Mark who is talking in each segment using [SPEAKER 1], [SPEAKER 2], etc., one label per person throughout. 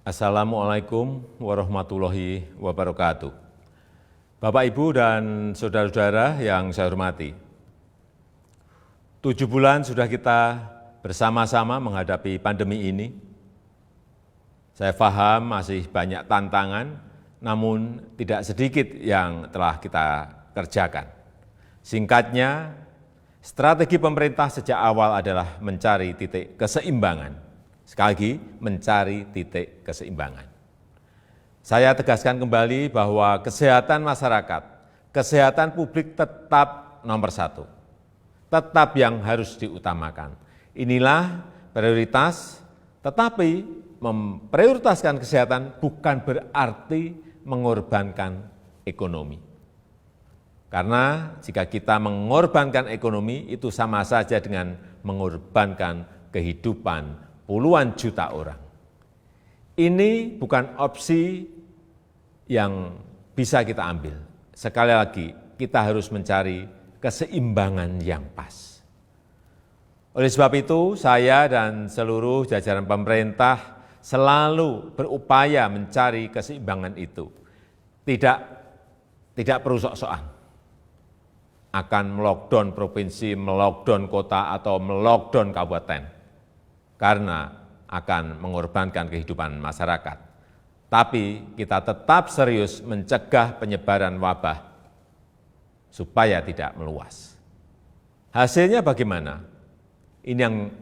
[SPEAKER 1] Assalamualaikum warahmatullahi wabarakatuh. Bapak, Ibu, dan saudara-saudara yang saya hormati, 7 bulan sudah kita bersama-sama menghadapi pandemi ini. Saya paham masih banyak tantangan, namun tidak sedikit yang telah kita kerjakan. Singkatnya, strategi pemerintah sejak awal adalah mencari titik keseimbangan. Sekali lagi, mencari titik keseimbangan. Saya tegaskan kembali bahwa kesehatan masyarakat, kesehatan publik tetap nomor satu. Tetap yang harus diutamakan. Inilah prioritas, tetapi memprioritaskan kesehatan bukan berarti mengorbankan ekonomi. Karena jika kita mengorbankan ekonomi, itu sama saja dengan mengorbankan kehidupan puluhan juta orang. Ini bukan opsi yang bisa kita ambil. Sekali lagi, kita harus mencari keseimbangan yang pas. Oleh sebab itu, saya dan seluruh jajaran pemerintah selalu berupaya mencari keseimbangan itu. Tidak perlu sok-sokan akan melockdown provinsi, melockdown kota, atau melockdown kabupaten. Karena akan mengorbankan kehidupan masyarakat. Tapi kita tetap serius mencegah penyebaran wabah supaya tidak meluas. Hasilnya bagaimana? Ini yang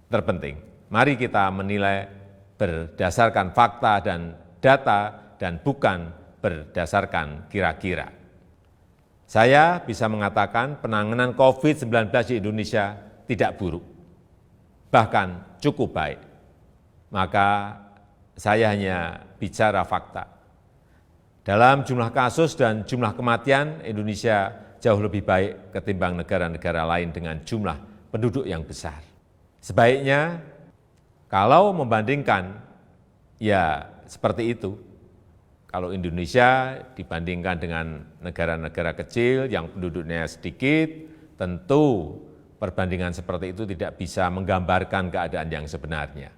[SPEAKER 1] terpenting. Mari kita menilai berdasarkan fakta dan data dan bukan berdasarkan kira-kira. Saya bisa mengatakan penanganan COVID-19 di Indonesia tidak buruk, bahkan cukup baik. Maka saya hanya bicara fakta. Dalam jumlah kasus dan jumlah kematian, Indonesia jauh lebih baik ketimbang negara-negara lain dengan jumlah penduduk yang besar. Sebaiknya kalau membandingkan, ya seperti itu. Kalau Indonesia dibandingkan dengan negara-negara kecil yang penduduknya sedikit, tentu perbandingan seperti itu tidak bisa menggambarkan keadaan yang sebenarnya.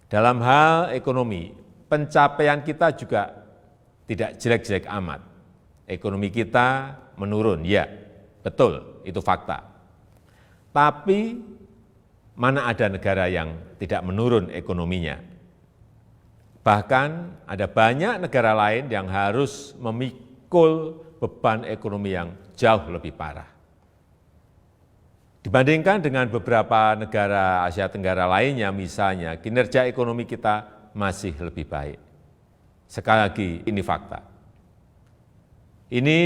[SPEAKER 1] Dalam hal ekonomi, pencapaian kita juga tidak jelek-jelek amat. Ekonomi kita menurun, ya, betul, itu fakta. Tapi mana ada negara yang tidak menurun ekonominya? Bahkan ada banyak negara lain yang harus memikul beban ekonomi yang jauh lebih parah. Dibandingkan dengan beberapa negara Asia Tenggara lainnya, misalnya, kinerja ekonomi kita masih lebih baik. Sekali lagi, ini fakta. Ini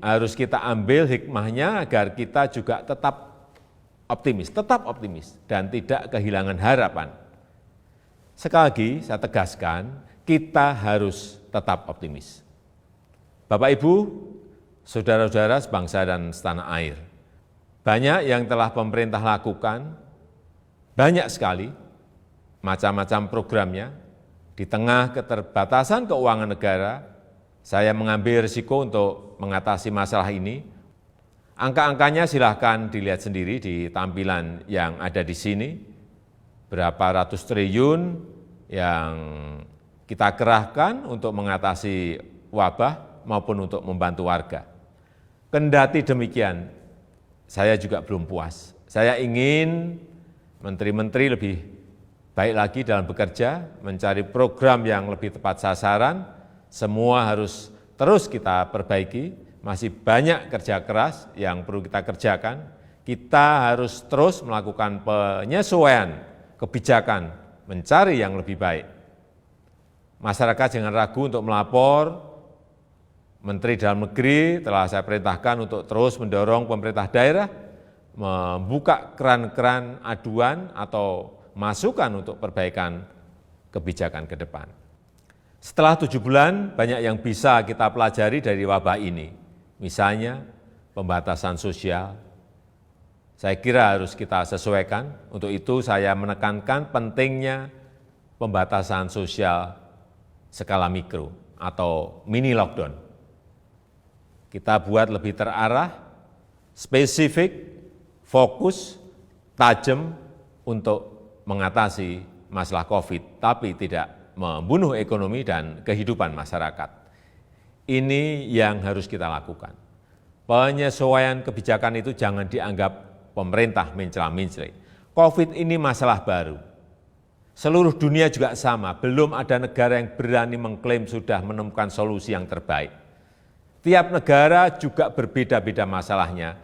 [SPEAKER 1] harus kita ambil hikmahnya agar kita juga tetap optimis, dan tidak kehilangan harapan. Sekali lagi, saya tegaskan, kita harus tetap optimis. Bapak, Ibu, saudara-saudara sebangsa dan setanah air, banyak yang telah pemerintah lakukan, banyak sekali macam-macam programnya. Di tengah keterbatasan keuangan negara, saya mengambil risiko untuk mengatasi masalah ini. Angka-angkanya silahkan dilihat sendiri di tampilan yang ada di sini. Berapa ratus triliun yang kita kerahkan untuk mengatasi wabah maupun untuk membantu warga. Kendati demikian, saya juga belum puas. Saya ingin menteri-menteri lebih baik lagi dalam bekerja, mencari program yang lebih tepat sasaran. Semua harus terus kita perbaiki. Masih banyak kerja keras yang perlu kita kerjakan. Kita harus terus melakukan penyesuaian kebijakan, mencari yang lebih baik. Masyarakat jangan ragu untuk melapor. Menteri Dalam Negeri telah saya perintahkan untuk terus mendorong pemerintah daerah membuka keran-keran aduan atau masukan untuk perbaikan kebijakan ke depan. Setelah 7 bulan, banyak yang bisa kita pelajari dari wabah ini. Misalnya, pembatasan sosial. Saya kira harus kita sesuaikan. Untuk itu saya menekankan pentingnya pembatasan sosial skala mikro atau mini lockdown. Kita buat lebih terarah, spesifik, fokus, tajam untuk mengatasi masalah COVID, tapi tidak membunuh ekonomi dan kehidupan masyarakat. Ini yang harus kita lakukan. Penyesuaian kebijakan itu jangan dianggap pemerintah mencela-mencela. COVID ini masalah baru. Seluruh dunia juga sama, belum ada negara yang berani mengklaim sudah menemukan solusi yang terbaik. Tiap negara juga berbeda-beda masalahnya,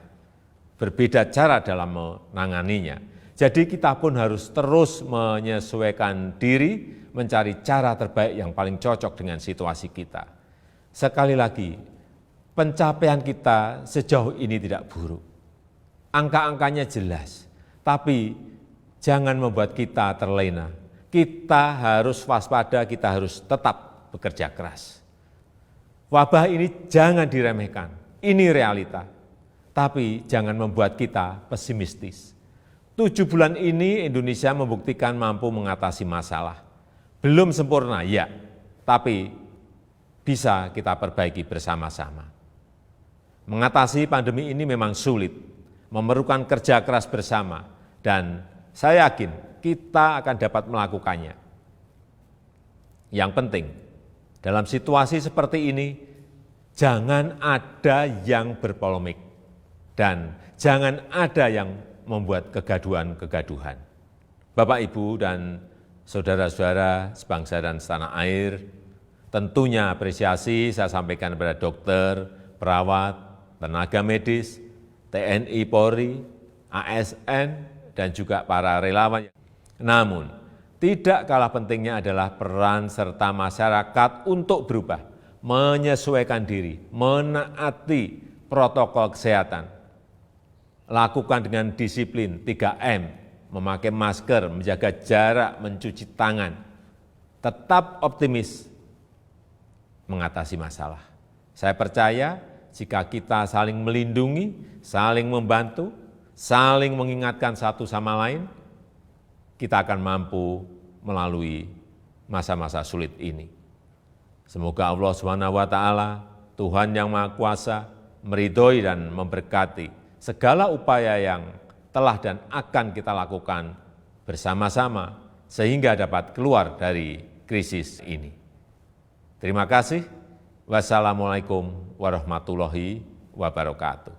[SPEAKER 1] berbeda cara dalam menanganinya. Jadi kita pun harus terus menyesuaikan diri, mencari cara terbaik yang paling cocok dengan situasi kita. Sekali lagi, pencapaian kita sejauh ini tidak buruk. Angka-angkanya jelas, tapi jangan membuat kita terlena. Kita harus waspada, kita harus tetap bekerja keras. Wabah ini jangan diremehkan, ini realita. Tapi jangan membuat kita pesimistis. 7 bulan ini Indonesia membuktikan mampu mengatasi masalah. Belum sempurna, ya, tapi bisa kita perbaiki bersama-sama. Mengatasi pandemi ini memang sulit, memerlukan kerja keras bersama, dan saya yakin kita akan dapat melakukannya. Yang penting, dalam situasi seperti ini, jangan ada yang berpolemik, dan jangan ada yang membuat kegaduhan-kegaduhan. Bapak, Ibu, dan saudara-saudara sebangsa dan setanah air, tentunya apresiasi saya sampaikan kepada dokter, perawat, tenaga medis, TNI, Polri, ASN, dan juga para relawan. Namun, tidak kalah pentingnya adalah peran serta masyarakat untuk berubah, menyesuaikan diri, menaati protokol kesehatan. Lakukan dengan disiplin 3M, memakai masker, menjaga jarak, mencuci tangan. Tetap optimis mengatasi masalah. Saya percaya jika kita saling melindungi, saling membantu, saling mengingatkan satu sama lain, kita akan mampu melalui masa-masa sulit ini. Semoga Allah SWT, Tuhan yang Maha Kuasa, meridhoi dan memberkati segala upaya yang telah dan akan kita lakukan bersama-sama sehingga dapat keluar dari krisis ini. Terima kasih. Wassalamualaikum warahmatullahi wabarakatuh.